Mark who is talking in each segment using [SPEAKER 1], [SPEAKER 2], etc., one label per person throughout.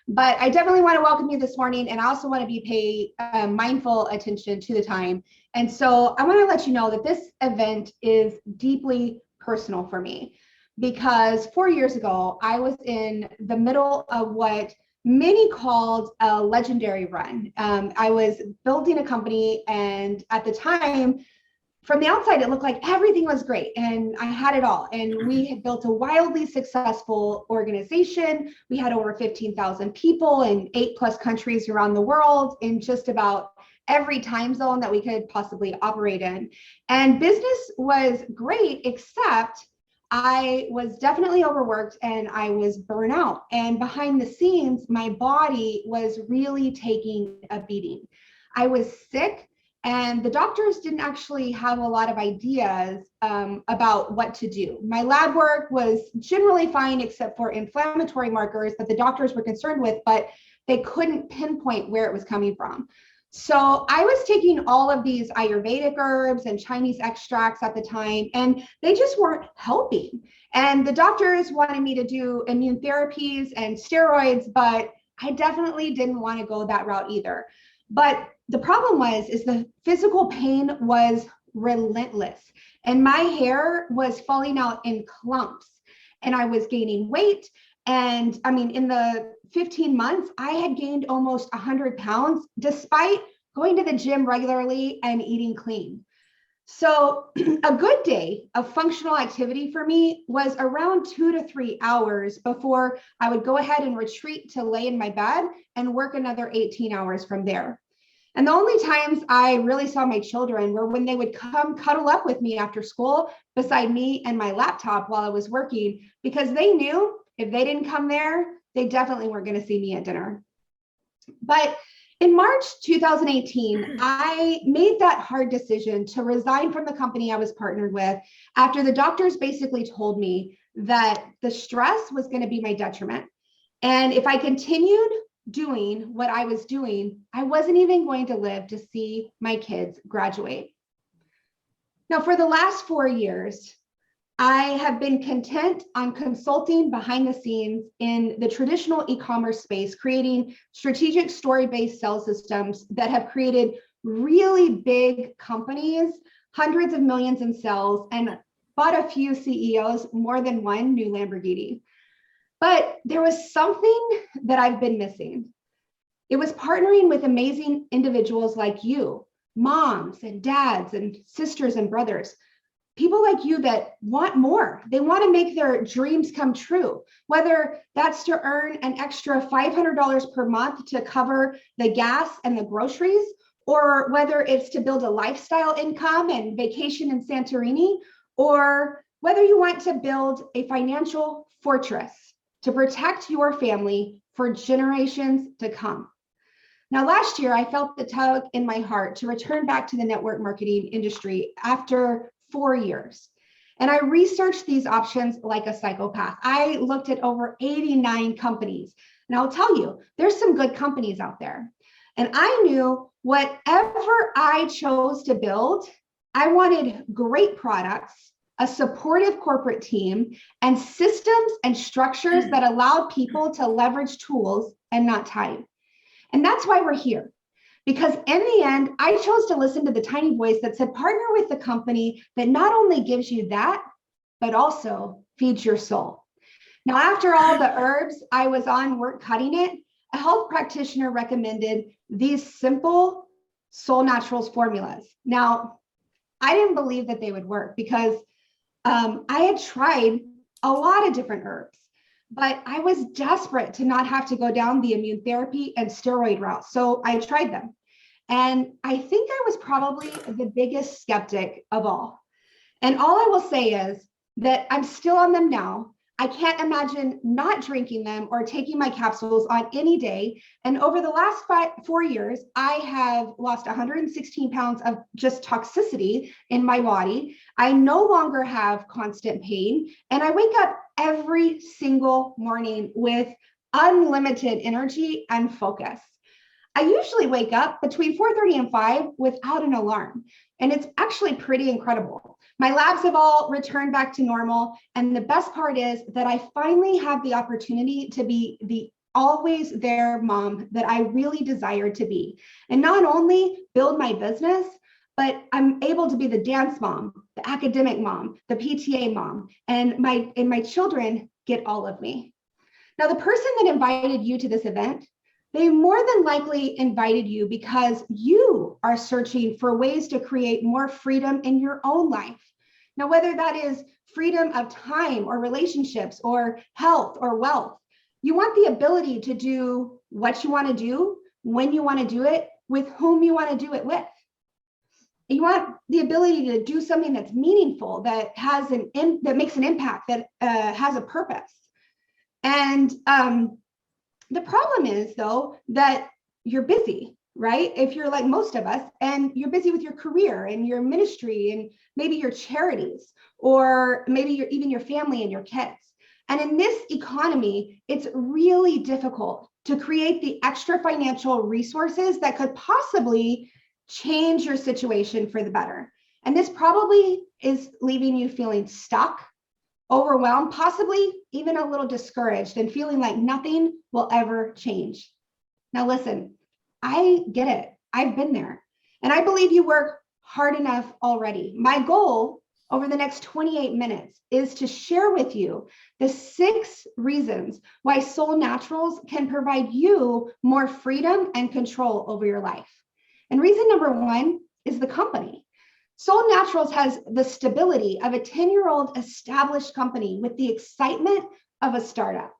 [SPEAKER 1] But I definitely want to welcome you this morning. And I also want to be pay mindful attention to the time. And so I want to let you know that this event is deeply personal for me because 4 years ago, I was in the middle of what many called a legendary run. I was building a company, and at the time, from the outside, it looked like everything was great and I had it all. And we had built a wildly successful organization. We had over 15,000 people in 8+ countries around the world in just about every time zone that we could possibly operate in. And business was great, except I was definitely overworked and I was burnt out. And behind the scenes, my body was really taking a beating. I was sick. And the doctors didn't actually have a lot of ideas about what to do. My lab work was generally fine, except for inflammatory markers that the doctors were concerned with, but they couldn't pinpoint where it was coming from. So I was taking all of these Ayurvedic herbs and Chinese extracts at the time, and they just weren't helping. And the doctors wanted me to do immune therapies and steroids, but I definitely didn't want to go that route either. But the problem is the physical pain was relentless, and my hair was falling out in clumps, and I was gaining weight. And I mean, in the 15 months, I had gained almost 100 pounds despite going to the gym regularly and eating clean. So a good day of functional activity for me was around 2 to 3 hours before I would go ahead and retreat to lay in my bed and work another 18 hours from there. And the only times I really saw my children were when they would come cuddle up with me after school beside me and my laptop while I was working, because they knew if they didn't come there, they definitely weren't going to see me at dinner. But in March 2018, I made that hard decision to resign from the company I was partnered with after the doctors basically told me that the stress was going to be my detriment. And if I continued doing what I was doing, I wasn't even going to live to see my kids graduate. Now, for the last 4 years, I have been content on consulting behind the scenes in the traditional e-commerce space, creating strategic story-based sales systems that have created really big companies, hundreds of millions in sales, and bought a few CEOs more than one new Lamborghini. But there was something that I've been missing. It was partnering with amazing individuals like you, moms and dads and sisters and brothers, people like you that want more. They want to make their dreams come true, whether that's to earn an extra $500 per month to cover the gas and the groceries, or whether it's to build a lifestyle income and vacation in Santorini, or whether you want to build a financial fortress to protect your family for generations to come. Now, last year, I felt the tug in my heart to return back to the network marketing industry after 4 years. And I researched these options like a psychopath. I looked at over 89 companies. And I'll tell you, there's some good companies out there. And I knew whatever I chose to build, I wanted great products, a supportive corporate team, and systems and structures that allowed people to leverage tools and not time. And that's why we're here. Because in the end, I chose to listen to the tiny voice that said, partner with the company that not only gives you that, but also feeds your soul. Now, after all the herbs I was on weren't cutting it, a health practitioner recommended these simple Soul Naturals formulas. Now, I didn't believe that they would work because I had tried a lot of different herbs, but I was desperate to not have to go down the immune therapy and steroid route. So I tried them. And I think I was probably the biggest skeptic of all. And all I will say is that I'm still on them now. I can't imagine not drinking them or taking my capsules on any day. And over the last 4 years, I have lost 116 pounds of just toxicity in my body. I no longer have constant pain. And I wake up every single morning with unlimited energy and focus. I usually wake up between 4:30 and 5 without an alarm. And it's actually pretty incredible. My labs have all returned back to normal. And the best part is that I finally have the opportunity to be the always their mom that I really desired to be. And not only build my business, but I'm able to be the dance mom, the academic mom, the PTA mom, and my children get all of me. Now, the person that invited you to this event, they more than likely invited you because you are searching for ways to create more freedom in your own life. Now, whether that is freedom of time or relationships or health or wealth, you want the ability to do what you want to do, when you want to do it, with whom you want to do it with. You want the ability to do something that's meaningful, that has that makes an impact, that has a purpose. And the problem is, though, that you're busy, right? If you're like most of us, and you're busy with your career and your ministry and maybe your charities, or maybe even your family and your kids. And in this economy, it's really difficult to create the extra financial resources that could possibly change your situation for the better. And this probably is leaving you feeling stuck, overwhelmed, possibly even a little discouraged, and feeling like nothing will ever change. Now, listen, I get it. I've been there. And I believe you work hard enough already. My goal over the next 28 minutes is to share with you the 6 reasons why Solle Naturals can provide you more freedom and control over your life. And reason number 1 is the company. Solle Naturals has the stability of a 10-year-old established company with the excitement of a startup.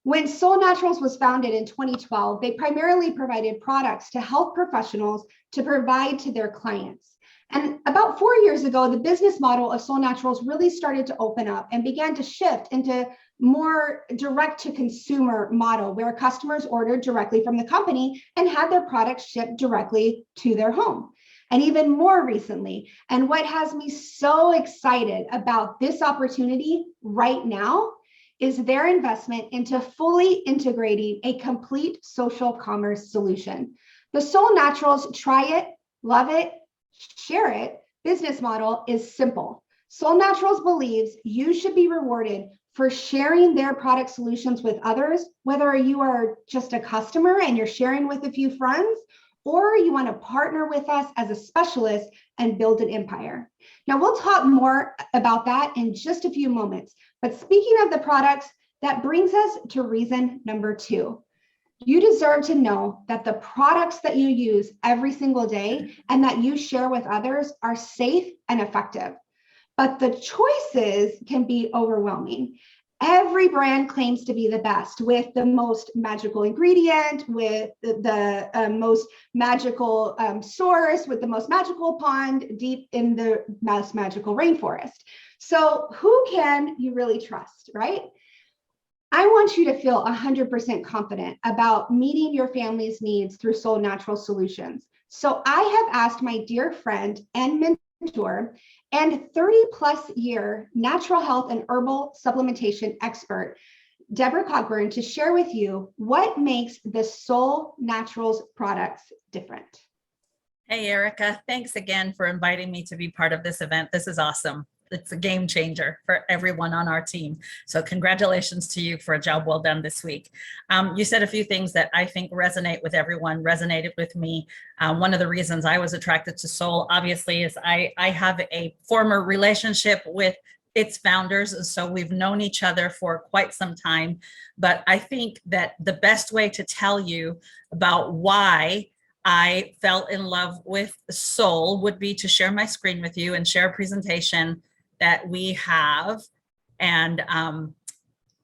[SPEAKER 1] When Solle Naturals was founded in 2012, they primarily provided products to health professionals to provide to their clients. And about 4 years ago, the business model of Solle Naturals really started to open up and began to shift into more direct to consumer model, where customers ordered directly from the company and had their products shipped directly to their home. And even more recently, and what has me so excited about this opportunity right now, is their investment into fully integrating a complete social commerce solution. The Solle Naturals try it, love it, share it business model is simple. Solle Naturals believes you should be rewarded for sharing their product solutions with others, whether you are just a customer and you're sharing with a few friends, or you want to partner with us as a specialist and build an empire. Now, we'll talk more about that in just a few moments. But speaking of the products, that brings us to reason number 2. You deserve to know that the products that you use every single day and that you share with others are safe and effective. But the choices can be overwhelming. Every brand claims to be the best, with the most magical ingredient, with the most magical source, with the most magical pond deep in the most magical rainforest. So who can you really trust, right? I want you to feel 100% confident about meeting your family's needs through Solle Natural Solutions. So I have asked my dear friend and mentor and 30+ year natural health and herbal supplementation expert, Deborah Cockburn, to share with you what makes the Solle Naturals products different.
[SPEAKER 2] Hey, Erica, thanks again for inviting me to be part of this event. This is awesome. It's a game changer for everyone on our team. So congratulations to you for a job well done this week. You said a few things that I think resonate with everyone, resonated with me. One of the reasons I was attracted to Solle, obviously, is I have a former relationship with its founders, and so we've known each other for quite some time. But I think that the best way to tell you about why I fell in love with Solle would be to share my screen with you and share a presentation that we have. And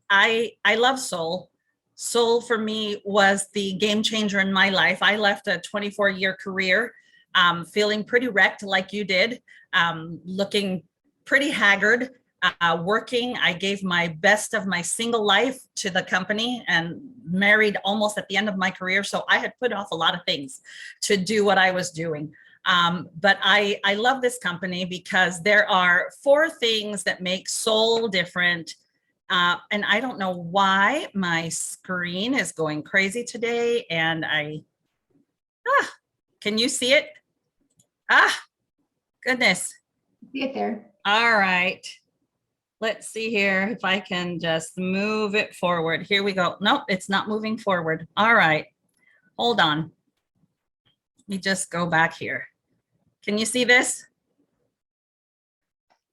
[SPEAKER 2] I love Solle. Solle for me was the game changer in my life. I left a 24-year career feeling pretty wrecked like you did, looking pretty haggard, working. I gave my best of my single life to the company and married almost at the end of my career. So I had put off a lot of things to do what I was doing. But I love this company because there are 4 things that make Solle different. And I don't know why my screen is going crazy today. And can you see it? Goodness.
[SPEAKER 1] See it there.
[SPEAKER 2] All right. let's see here if I can just move it forward. Here we go. Nope, it's not moving forward. All right, hold on. Let me just go back here. Can you see this?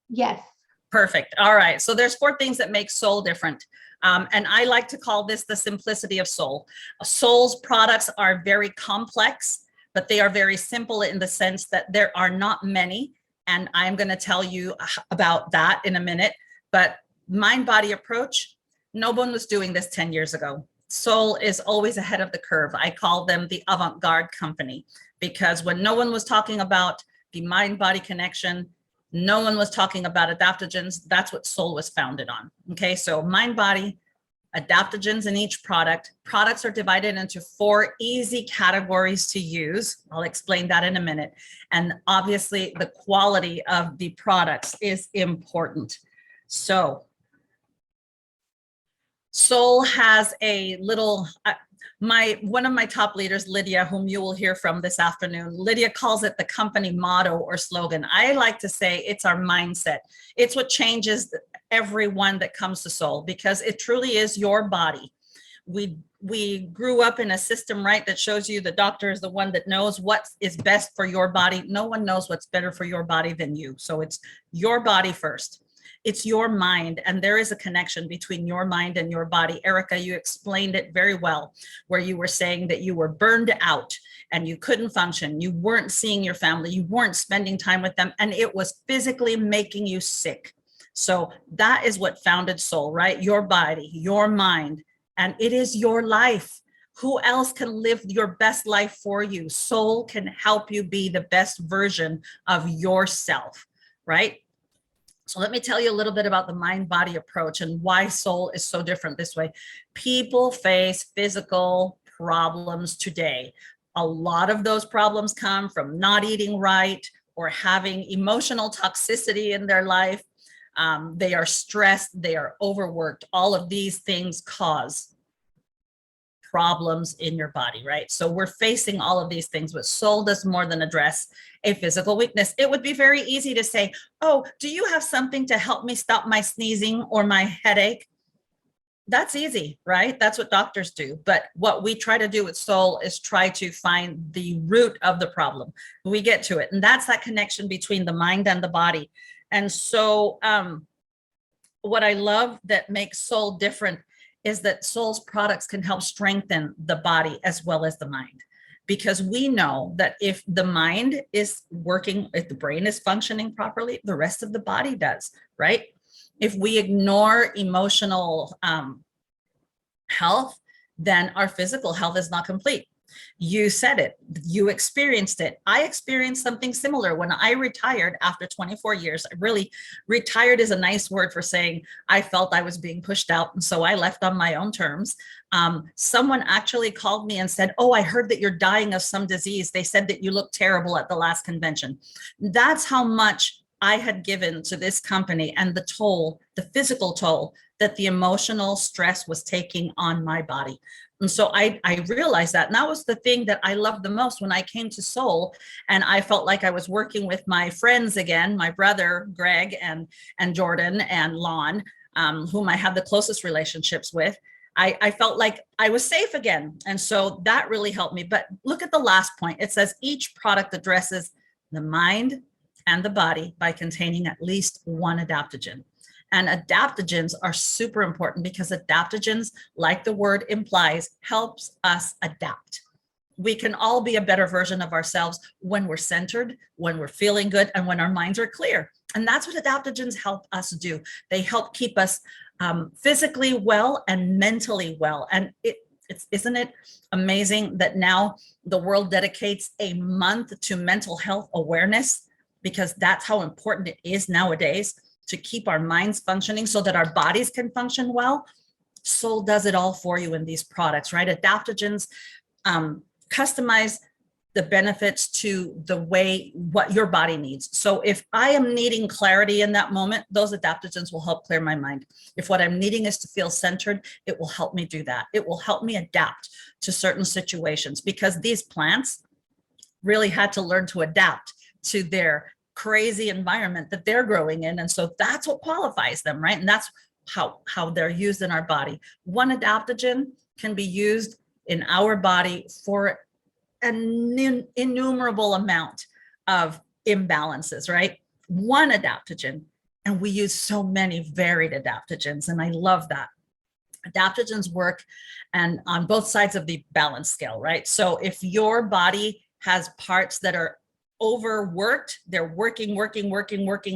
[SPEAKER 1] Yes.
[SPEAKER 2] Perfect. All right. So there's 4 things that make Solle different. And I like to call this the simplicity of Solle. Solle's products are very complex, but they are very simple in the sense that there are not many. And I'm going to tell you about that in a minute. But mind-body approach, no one was doing this 10 years ago. Solle is always ahead of the curve. I call them the avant-garde company, because when no one was talking about the mind-body connection, no one was talking about adaptogens. That's what Solle was founded on. Okay, so mind-body, adaptogens in each product. Products are divided into 4 easy categories to use. I'll explain that in a minute. And obviously the quality of the products is important. So Solle has a little, one of my top leaders, Lydia, whom you will hear from this afternoon, Lydia calls it the company motto or slogan. I like to say it's our mindset. It's what changes everyone that comes to Solle, because it truly is your body. We grew up in a system, right, that shows you the doctor is the one that knows what is best for your body. No one knows what's better for your body than you. So it's your body first. It's your mind, and there is a connection between your mind and your body. Erica, you explained it very well, where you were saying that you were burned out and you couldn't function. You weren't seeing your family. You weren't spending time with them, and it was physically making you sick. So that is what founded Solle, right? Your body, your mind, and it is your life. Who else can live your best life for you? Solle can help you be the best version of yourself, right? So let me tell you a little bit about the mind-body approach and why Solle is so different this way. People face physical problems today. A lot of those problems come from not eating right or having emotional toxicity in their life. They are stressed, they are overworked. All of these things cause problems in your body, right? So we're facing all of these things, but Solle does more than address a physical weakness. It would be very easy to say, oh, do you have something to help me stop my sneezing or my headache? That's easy, right? That's what doctors do. But what we try to do with Solle is try to find the root of the problem. We get to it. And that's that connection between the mind and the body. And so what I love that makes Solle different is that Solle's products can help strengthen the body as well as the mind. Because we know that if the mind is working, if the brain is functioning properly, the rest of the body does, right? If we ignore emotional health, then our physical health is not complete. You said it, you experienced it. I experienced something similar when I retired after 24 years. Really, retired is a nice word for saying I felt I was being pushed out. And so I left on my own terms. Someone actually called me and said, oh, I heard that you're dying of some disease. They said that you look terrible at the last convention. That's how much I had given to this company and the toll, the physical toll that the emotional stress was taking on my body. And so I realized that. And that was the thing that I loved the most when I came to Solle. And I felt like I was working with my friends again, my brother, Greg, and Jordan and Lon, whom I had the closest relationships with. I felt like I was safe again. And so that really helped me. But look at the last point. It says each product addresses the mind and the body by containing at least one adaptogen. And adaptogens are super important because adaptogens, like the word implies, helps us adapt. We can all be a better version of ourselves when we're centered, when we're feeling good, and when our minds are clear. And that's what adaptogens help us do. They help keep us physically well and mentally well. And isn't it amazing that now the world dedicates a month to mental health awareness, because that's how important it is nowadays to keep our minds functioning so that our bodies can function well. Solle does it all for you in these products, right? Adaptogens customize the benefits to the way what your body needs. So if I am needing clarity in that moment, those adaptogens will help clear my mind. If what I'm needing is to feel centered, it will help me do that. It will help me adapt to certain situations, because these plants really had to learn to adapt to their crazy environment that they're growing in. And so that's what qualifies them, right? And that's how they're used in our body. One adaptogen can be used in our body for an innumerable amount of imbalances, right? One adaptogen, and we use so many varied adaptogens, and I love that. Adaptogens work and on both sides of the balance scale, right? So if your body has parts that are overworked, they're working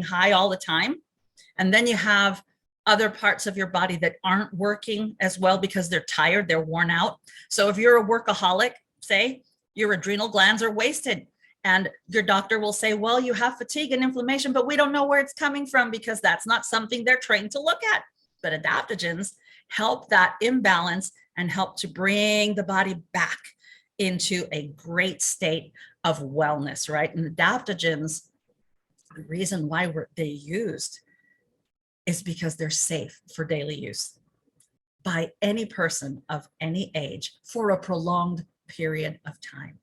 [SPEAKER 2] high all the time, and then you have other parts of your body that aren't working as well because they're tired, they're worn out. So if you're a workaholic, say, your adrenal glands are wasted, and your doctor will say, well, you have fatigue and inflammation, but we don't know where it's coming from because that's not something they're trained to look at. But adaptogens help that imbalance and help to bring the body back into a great state of wellness, right? And adaptogens, the reason why they're used is because they're safe for daily use by any person of any age for a prolonged period of time.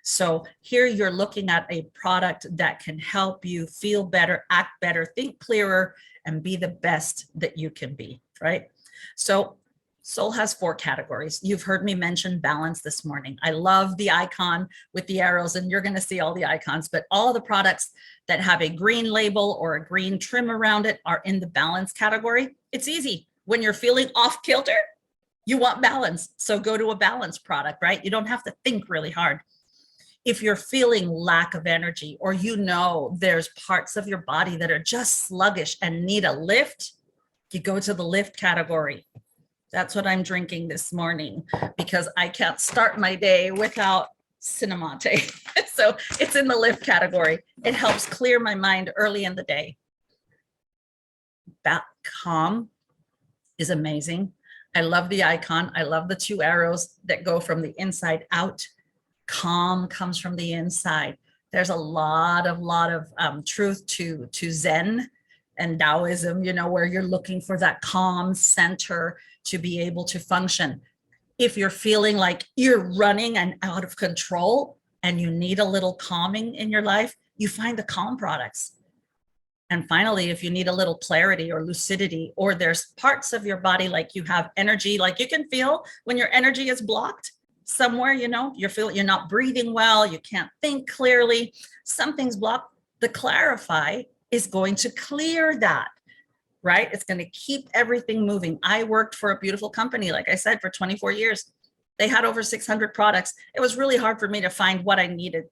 [SPEAKER 2] So here you're looking at a product that can help you feel better, act better, think clearer, and be the best that you can be, right? So Solle has 4 categories. You've heard me mention balance this morning. I love the icon with the arrows, and you're going to see all the icons, but all the products that have a green label or a green trim around it are in the balance category. It's easy. When you're feeling off kilter, you want balance. So go to a balance product, right? You don't have to think really hard. If you're feeling lack of energy, or you know there's parts of your body that are just sluggish and need a lift, you go to the lift category. That's what I'm drinking this morning because I can't start my day without cinnamate. So it's in the lift category. It helps clear my mind early in the day. That calm is amazing. I love the icon. I love the 2 arrows that go from the inside out. Calm comes from the inside. There's a lot of truth to Zen and Taoism, you know, where you're looking for that calm center to be able to function. If you're feeling like you're running and out of control and you need a little calming in your life, you find the calm products. And finally, if you need a little clarity or lucidity, or there's parts of your body like you have energy, like you can feel when your energy is blocked somewhere, you know, you're not breathing well, you can't think clearly, something's blocked. The Clarify is going to clear that, right? It's going to keep everything moving. I worked for a beautiful company, like I said, for 24 years. They had over 600 products. It was really hard for me to find what I needed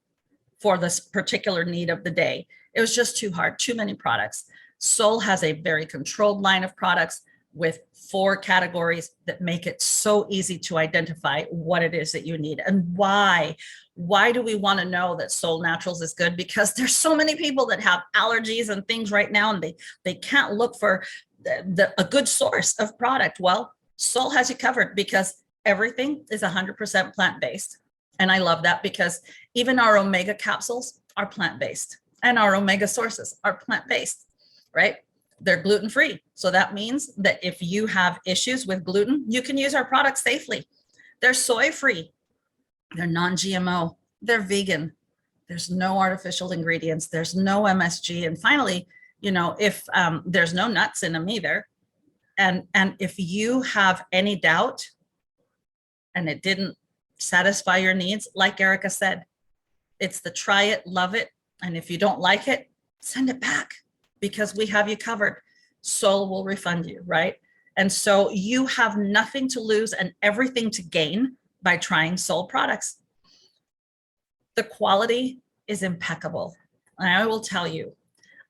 [SPEAKER 2] for this particular need of the day. It was just too hard, too many products. Solle has a very controlled line of products with 4 categories that make it so easy to identify what it is that you need and why. Why do we want to know that Solle Naturals is good? Because there's so many people that have allergies and things right now, and they can't look for a good source of product. Well, Solle has you covered because everything is 100% plant-based. And I love that because even our omega capsules are plant-based and our omega sources are plant-based, right? They're gluten-free. So that means that if you have issues with gluten, you can use our products safely. They're soy-free. They're non-GMO. They're vegan. There's no artificial ingredients. There's no MSG. And finally, you know, if there's no nuts in them either. And if you have any doubt and it didn't satisfy your needs, like Erica said, it's the try it, love it. And if you don't like it, send it back because we have you covered. Solle will refund you, right? And so you have nothing to lose and everything to gain by trying Solle products. The quality is impeccable. And I will tell you,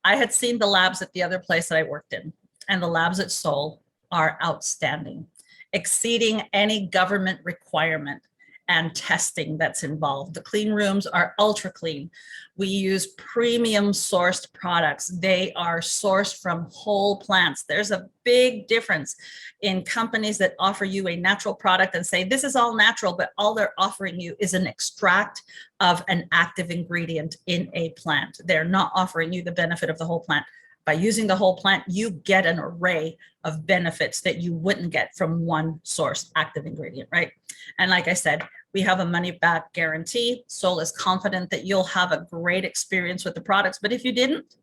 [SPEAKER 2] I had seen the labs at the other place that I worked in, and the labs at Solle are outstanding, exceeding any government requirement and testing that's involved. The clean rooms are ultra clean. We use premium sourced products. They are sourced from whole plants. There's a big difference in companies that offer you a natural product and say, this is all natural, but all they're offering you is an extract of an active ingredient in a plant. They're not offering you the benefit of the whole plant. By using the whole plant, you get an array of benefits that you wouldn't get from one source active ingredient, right? And like I said, We have a money back guarantee. Solle is confident that you'll have a great experience with the products, but if you didn't,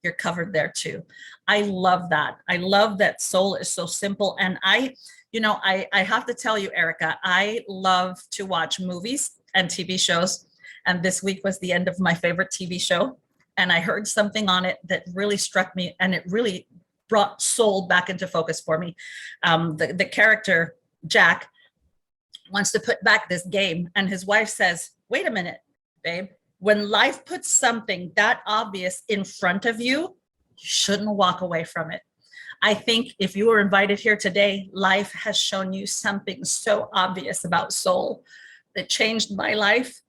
[SPEAKER 2] you're covered there too. I love that. I love that Solle is so simple. And I have to tell you, Erica, I love to watch movies and TV shows. And this week was the end of my favorite TV show. And I heard something on it that really struck me, and it really brought Solle back into focus for me. The character, Jack, wants to put back this game, and his wife says, wait a minute, babe, when life puts something that obvious in front of you, you shouldn't walk away from it. I think if you were invited here today, life has shown you something so obvious about Solle that changed my life.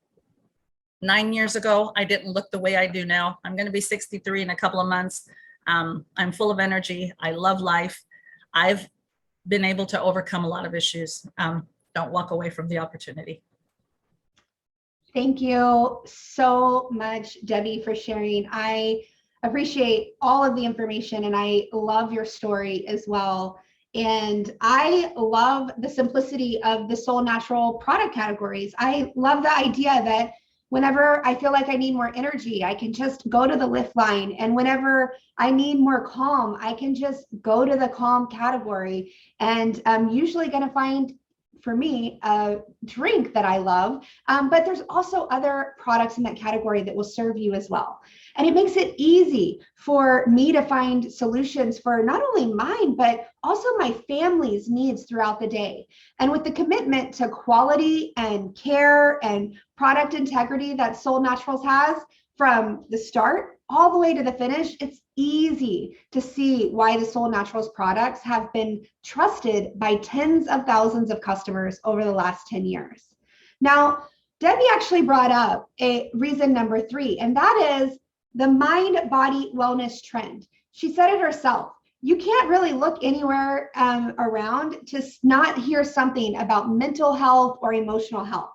[SPEAKER 2] 9 years ago, I didn't look the way I do now. I'm going to be 63 in a couple of months. I'm full of energy. I love life. I've been able to overcome a lot of issues. Don't walk away from the opportunity.
[SPEAKER 1] Thank you so much, Debbie, for sharing. I appreciate all of the information, and I love your story as well. And I love the simplicity of the Solle Natural product categories. I love the idea that whenever I feel like I need more energy, I can just go to the lift line. And whenever I need more calm, I can just go to the calm category. And I'm usually going to find, for me, a drink that I love, but there's also other products in that category that will serve you as well. And it makes it easy for me to find solutions for not only mine, but also my family's needs throughout the day. And with the commitment to quality and care and product integrity that Solle Naturals has from the start all the way to the finish, it's easy to see why the Solle Naturals products have been trusted by tens of thousands of customers over the last 10 years. Now, Debbie actually brought up a reason number 3, and that is the mind-body wellness trend. She said it herself. You can't really look anywhere around to not hear something about mental health or emotional health.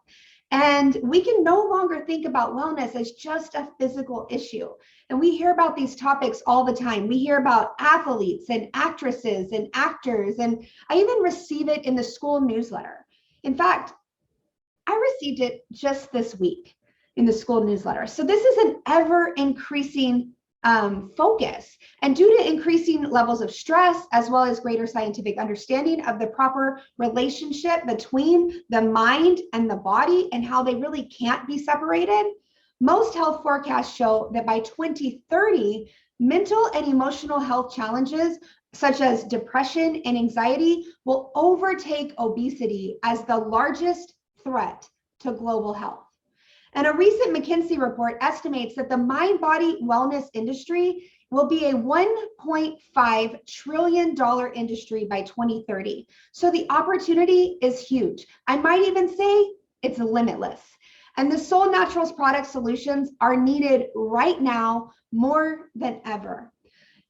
[SPEAKER 1] And we can no longer think about wellness as just a physical issue. And we hear about these topics all the time. We hear about athletes and actresses and actors, and I even receive it in the school newsletter. In fact, I received it just this week in the school newsletter. So this is an ever increasing focus. And due to increasing levels of stress, as well as greater scientific understanding of the proper relationship between the mind and the body and how they really can't be separated, most health forecasts show that by 2030, mental and emotional health challenges such as depression and anxiety will overtake obesity as the largest threat to global health. And a recent McKinsey report estimates that the mind-body wellness industry will be a $1.5 trillion industry by 2030. So the opportunity is huge. I might even say it's limitless. And the Solle Naturals product solutions are needed right now more than ever.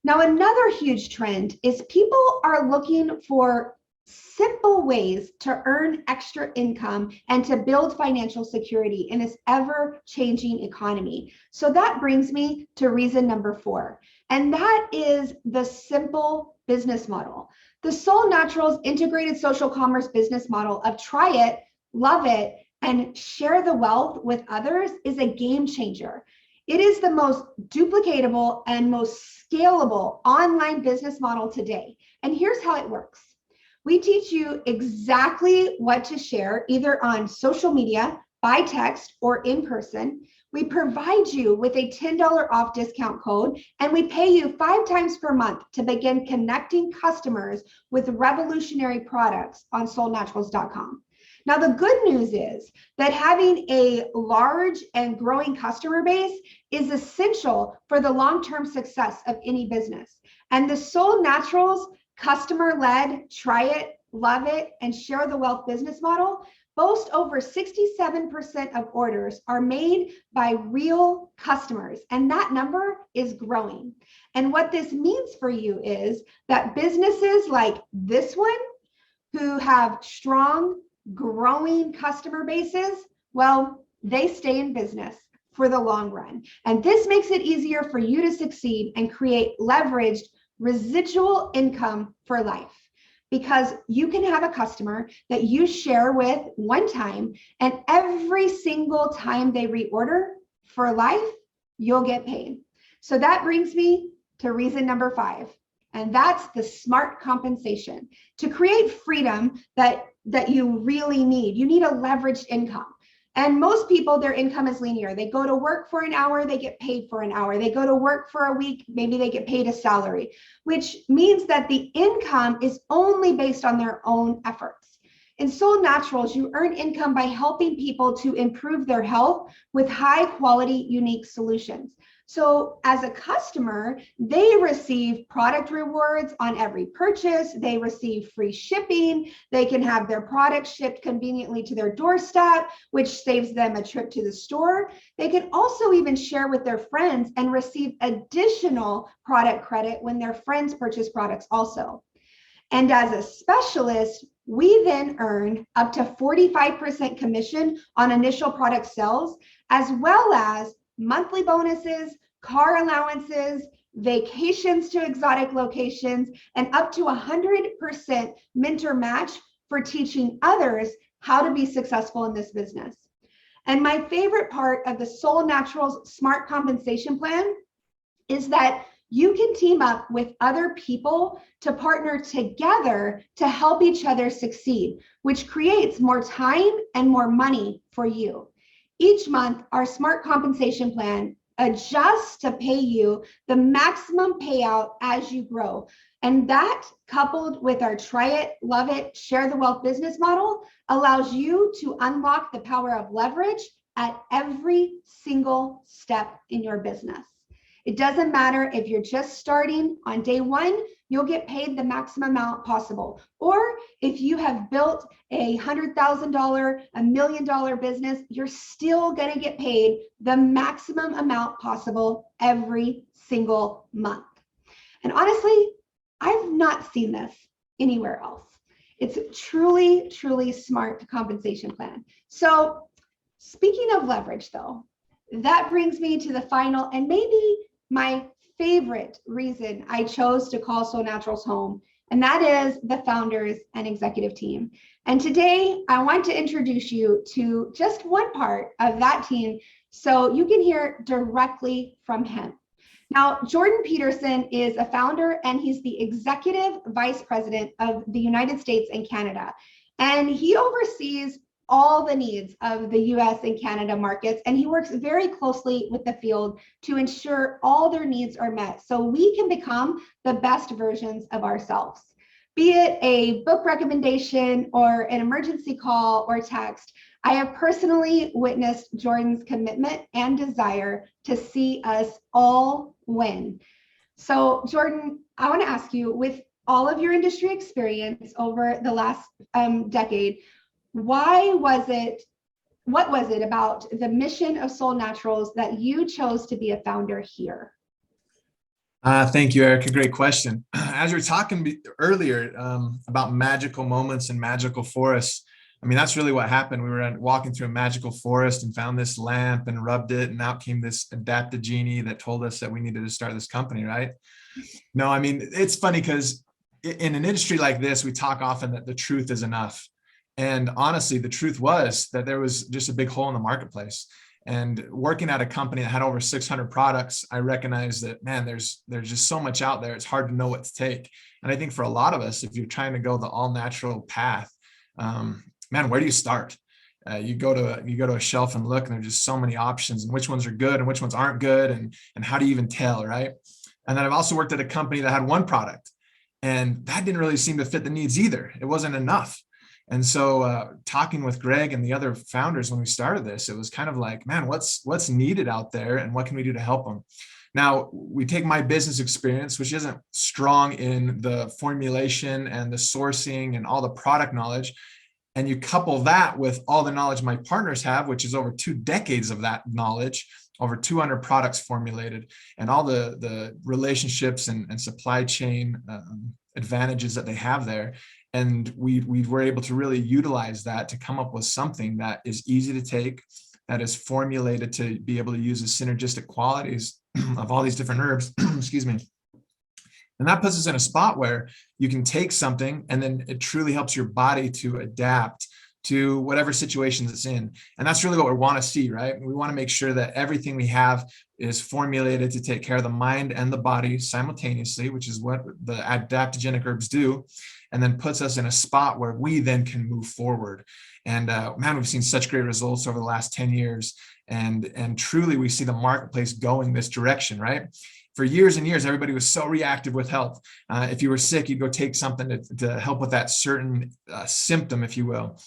[SPEAKER 1] Now, another huge trend is people are looking for simple ways to earn extra income and to build financial security in this ever-changing economy. So that brings me to reason number 4, and that is the simple business model. The Solle Naturals integrated social commerce business model of try it, love it, and share the wealth with others is a game changer. It is the most duplicatable and most scalable online business model today. And here's how it works. We teach you exactly what to share, either on social media, by text, or in person. We provide you with a $10 off discount code, and we pay you 5 times per month to begin connecting customers with revolutionary products on sollenaturals.com. Now, the good news is that having a large and growing customer base is essential for the long-term success of any business. And the Solle Naturals customer-led, try it, love it, and share the wealth business model boast over 67% of orders are made by real customers, and that number is growing. And what this means for you is that businesses like this one, who have strong, growing customer bases, well, they stay in business for the long run. And this makes it easier for you to succeed and create leveraged residual income for life. because you can have a customer that you share with one time, and every single time they reorder for life, you'll get paid. So that brings me to reason number 5, and that's the smart compensation. To create freedom that you really need, you need a leveraged income. And most people, their income is linear. They go to work for an hour, they get paid for an hour. They go to work for a week, maybe they get paid a salary, which means that the income is only based on their own efforts. In Soul Naturals, you earn income by helping people to improve their health with high quality, unique solutions. So as a customer, they receive product rewards on every purchase. They receive free shipping. They can have their products shipped conveniently to their doorstep, which saves them a trip to the store. They can also even share with their friends and receive additional product credit when their friends purchase products also. And as a specialist, we then earn up to 45% commission on initial product sales, as well as monthly bonuses, car allowances, vacations to exotic locations, and up to 100% mentor match for teaching others how to be successful in this business. And my favorite part of the Soul Naturals Smart Compensation Plan is that you can team up with other people to partner together to help each other succeed, which creates more time and more money for you. Each month, our Smart Compensation Plan adjusts to pay you the maximum payout as you grow. And that, coupled with our Try It, Love It, Share the Wealth business model, allows you to unlock the power of leverage at every single step in your business. It doesn't matter if you're just starting on day 1, you'll get paid the maximum amount possible. Or if you have built a $100,000, $1 million business, you're still going to get paid the maximum amount possible every single month. And honestly, I've not seen this anywhere else. It's a truly, truly smart compensation plan. So speaking of leverage though, that brings me to the final and maybe my favorite reason I chose to call Soul Naturals home, and that is the founders and executive team. And today I want to introduce you to just one part of that team so you can hear directly from him. Now, Jordan Peterson is a founder and he's the executive vice president of the United States and Canada. And he oversees all the needs of the US and Canada markets, and he works very closely with the field to ensure all their needs are met so we can become the best versions of ourselves. Be it a book recommendation or an emergency call or text, I have personally witnessed Jordan's commitment and desire to see us all win. So Jordan, I want to ask you, with all of your industry experience over the last decade, what was it about the mission of Soul Naturals that you chose to be a founder here?
[SPEAKER 3] Thank you, Erica. Great question. As you were talking earlier about magical moments and magical forests, I mean, that's really what happened. We were walking through a magical forest and found this lamp and rubbed it, and out came this adaptogenie that told us that we needed to start this company, right? No, I mean, it's funny because in an industry like this, we talk often that the truth is enough. And honestly, the truth was that there was just a big hole in the marketplace. And working at a company that had over 600 products, I recognized that, man, there's just so much out there. It's hard to know what to take. And I think for a lot of us, if you're trying to go the all natural path, man, where do you start? You go to a shelf and look, and there's just so many options, and which ones are good and which ones aren't good, and how do you even tell, right? And then I've also worked at a company that had one product, and that didn't really seem to fit the needs either. It wasn't enough. And so talking with Greg and the other founders when we started this, it was kind of like, man, what's needed out there and what can we do to help them? Now, we take my business experience, which isn't strong in the formulation and the sourcing and all the product knowledge, and you couple that with all the knowledge my partners have, which is over 2 decades of that knowledge, over 200 products formulated, and all the relationships and supply chain advantages that they have there. And we were able to really utilize that to come up with something that is easy to take, that is formulated to be able to use the synergistic qualities of all these different herbs, excuse me, And that puts us in a spot where you can take something and then it truly helps your body to adapt to whatever situations it's in. And that's really what we want to see, right? We want to make sure that everything we have is formulated to take care of the mind and the body simultaneously, which is what the adaptogenic herbs do, and then puts us in a spot where we then can move forward. And man, we've seen such great results over the last 10 years. And truly, we see the marketplace going this direction, right? For years and years, everybody was so reactive with health. If you were sick, you'd go take something to help with that certain symptom, if you will.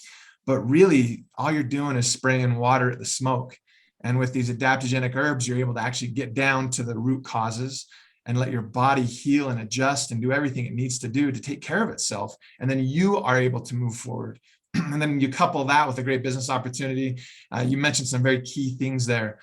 [SPEAKER 3] But really, all you're doing is spraying water at the smoke. And with these adaptogenic herbs, you're able to actually get down to the root causes and let your body heal and adjust and do everything it needs to do to take care of itself. And then you are able to move forward. And then you couple that with a great business opportunity. You mentioned some very key things there.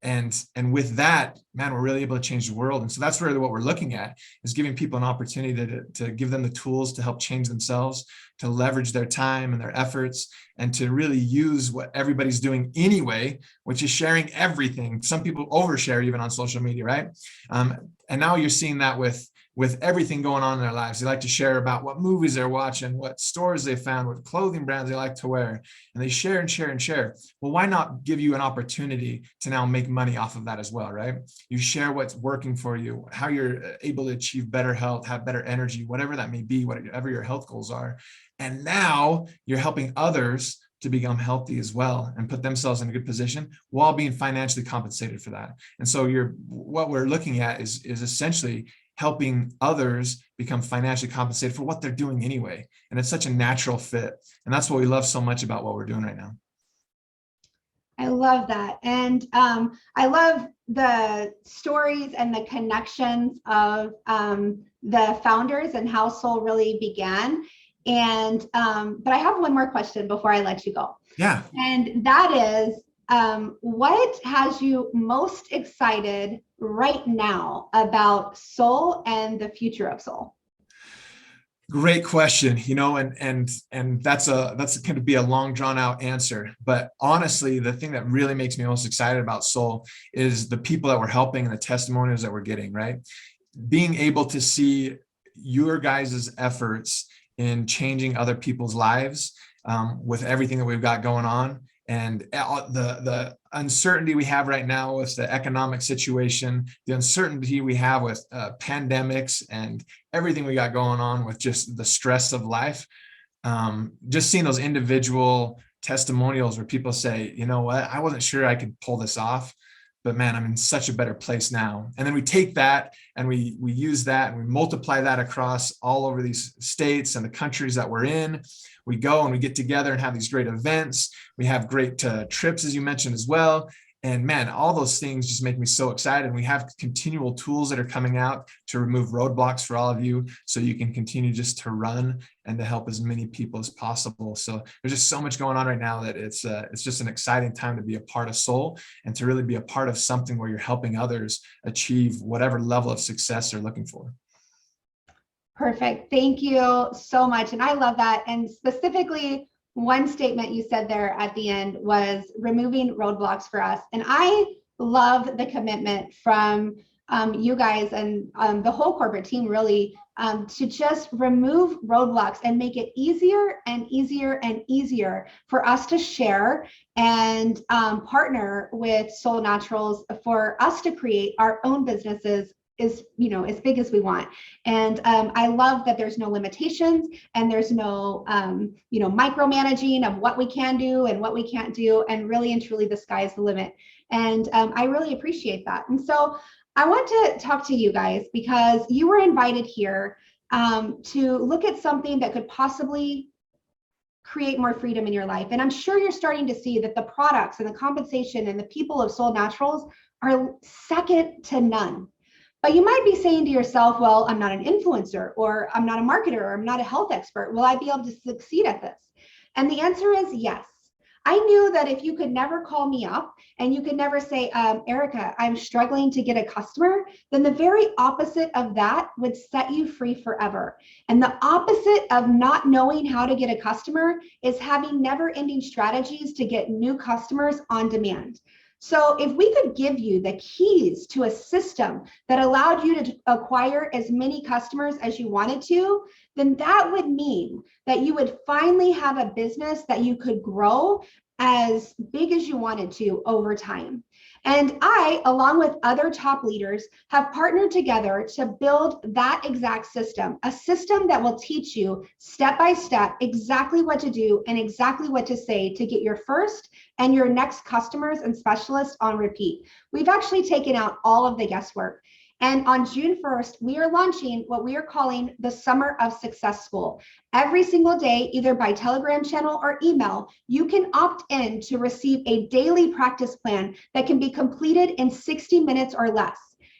[SPEAKER 3] And with that, man, we're really able to change the world. And so that's really what we're looking at, is giving people an opportunity to give them the tools to help change themselves, to leverage their time and their efforts, and to really use what everybody's doing anyway, which is sharing everything. Some people overshare even on social media, right? And now you're seeing that with everything going on in their lives. They like to share about what movies they're watching, what stores they found, what clothing brands they like to wear, and they share and share and share. Well, why not give you an opportunity to now make money off of that as well, right? You share what's working for you, how you're able to achieve better health, have better energy, whatever that may be, whatever your health goals are. And now you're helping others to become healthy as well and put themselves in a good position while being financially compensated for that. And so what we're looking at is essentially helping others become financially compensated for what they're doing anyway. And it's such a natural fit. And that's what we love so much about what we're doing right now.
[SPEAKER 1] I love that. And I love the stories and the connections of the founders and how Solle really began. And but I have one more question before I let you go.
[SPEAKER 3] Yeah.
[SPEAKER 1] And that is, what has you most excited right now about Solle and the future of Solle?
[SPEAKER 3] Great question, and that's going to be a long drawn out answer. But honestly, the thing that really makes me most excited about Solle is the people that we're helping and the testimonials that we're getting, right? Being able to see your guys' efforts in changing other people's lives with everything that we've got going on. And the uncertainty we have right now with the economic situation, the uncertainty we have with pandemics and everything we got going on with just the stress of life, just seeing those individual testimonials where people say, you know what, I wasn't sure I could pull this off, but man, I'm in such a better place now. And then we take that and we use that and we multiply that across all over these states and the countries that we're in. We go and we get together and have these great events. We have great trips, as you mentioned as well. And man, all those things just make me so excited. And we have continual tools that are coming out to remove roadblocks for all of you, so you can continue just to run and to help as many people as possible. So there's just so much going on right now that it's just an exciting time to be a part of Solle and to really be a part of something where you're helping others achieve whatever level of success they're looking for.
[SPEAKER 1] Perfect. Thank you so much. And I love that. And specifically, one statement you said there at the end was removing roadblocks for us. And I love the commitment from you guys and the whole corporate team, really, to just remove roadblocks and make it easier and easier and easier for us to share and partner with Solle Naturals, for us to create our own businesses as big as we want. And I love that there's no limitations and there's no micromanaging of what we can do and what we can't do, and really and truly the sky's the limit. And I really appreciate that. And so I want to talk to you guys because you were invited here to look at something that could possibly create more freedom in your life. And I'm sure you're starting to see that the products and the compensation and the people of Solle Naturals are second to none. But you might be saying to yourself, well, I'm not an influencer, or I'm not a marketer, or I'm not a health expert. Will I be able to succeed at this? And the answer is yes. I knew that if you could never call me up and you could never say, Erica, I'm struggling to get a customer, then the very opposite of that would set you free forever. And the opposite of not knowing how to get a customer is having never-ending strategies to get new customers on demand. So if we could give you the keys to a system that allowed you to acquire as many customers as you wanted to, then that would mean that you would finally have a business that you could grow as big as you wanted to over time. And I, along with other top leaders, have partnered together to build that exact system, a system that will teach you step by step exactly what to do and exactly what to say to get your first and your next customers and specialists on repeat. We've actually taken out all of the guesswork. And on June 1st, we are launching what we are calling the Summer of Success School. Every single day, either by Telegram channel or email, you can opt in to receive a daily practice plan that can be completed in 60 minutes or less.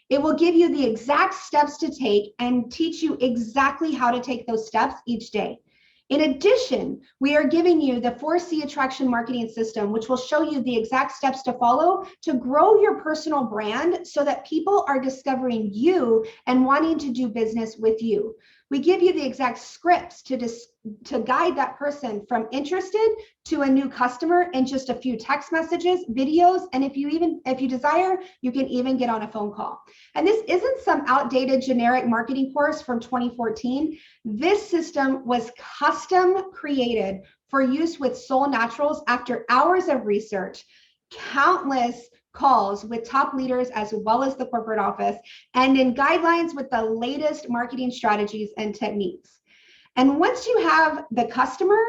[SPEAKER 1] It will give you the exact steps to take and teach you exactly how to take those steps each day. In addition, we are giving you the 4C attraction marketing system, which will show you the exact steps to follow to grow your personal brand so that people are discovering you and wanting to do business with you. We give you the exact scripts to guide that person from interested to a new customer in just a few text messages, videos, and if you desire, you can even get on a phone call. And this isn't some outdated generic marketing course from 2014. This system was custom created for use with Solle Naturals after hours of research, countless calls with top leaders as well as the corporate office, and in guidelines with the latest marketing strategies and techniques. And once you have the customer,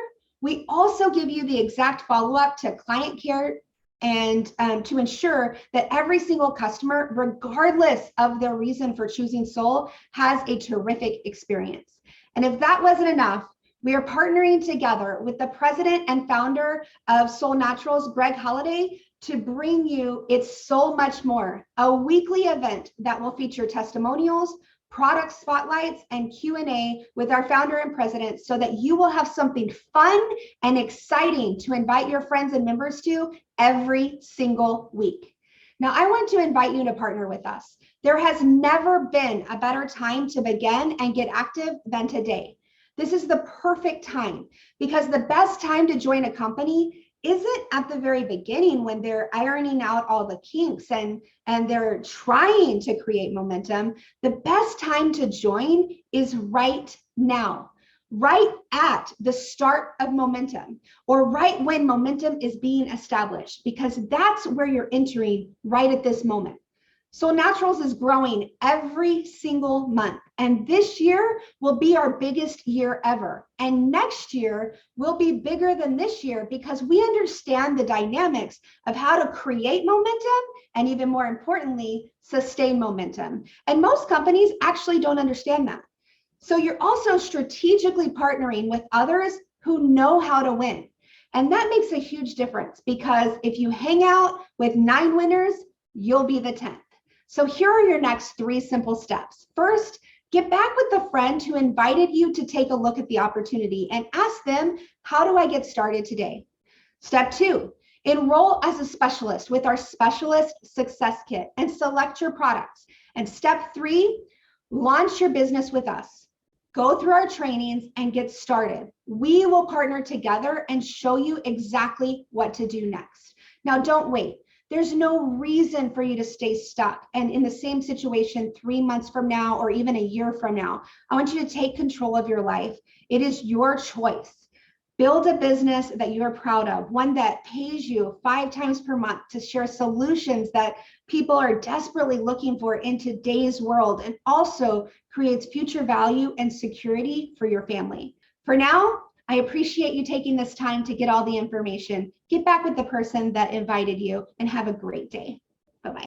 [SPEAKER 1] we also give you the exact follow-up to client care and to ensure that every single customer, regardless of their reason for choosing Solle, has a terrific experience. And if that wasn't enough, we are partnering together with the president and founder of Solle Naturals, Greg Holliday, to bring you It's So Much More, a weekly event that will feature testimonials, product spotlights, and Q&A with our founder and president so that you will have something fun and exciting to invite your friends and members to every single week. Now, I want to invite you to partner with us. There has never been a better time to begin and get active than today. This is the perfect time because the best time to join a company isn't at the very beginning when they're ironing out all the kinks and they're trying to create momentum. The best time to join is right now, right at the start of momentum, or right when momentum is being established, because that's where you're entering right at this moment. Solle Naturals is growing every single month, and this year will be our biggest year ever. And next year will be bigger than this year because we understand the dynamics of how to create momentum and, even more importantly, sustain momentum. And most companies actually don't understand that. So you're also strategically partnering with others who know how to win. And that makes a huge difference because if you hang out with 9 winners, you'll be the 10th. So here are your next 3 simple steps. First, get back with the friend who invited you to take a look at the opportunity and ask them, how do I get started today? Step 2, enroll as a specialist with our Specialist Success Kit and select your products. And step 3, launch your business with us. Go through our trainings and get started. We will partner together and show you exactly what to do next. Now, don't wait. There's no reason for you to stay stuck and in the same situation 3 months from now or even a year from now. I want you to take control of your life. It is your choice. Build a business that you are proud of, one that pays you 5 times per month to share solutions that people are desperately looking for in today's world, and also creates future value and security for your family. For now, I appreciate you taking this time to get all the information. Get back with the person that invited you and have a great day.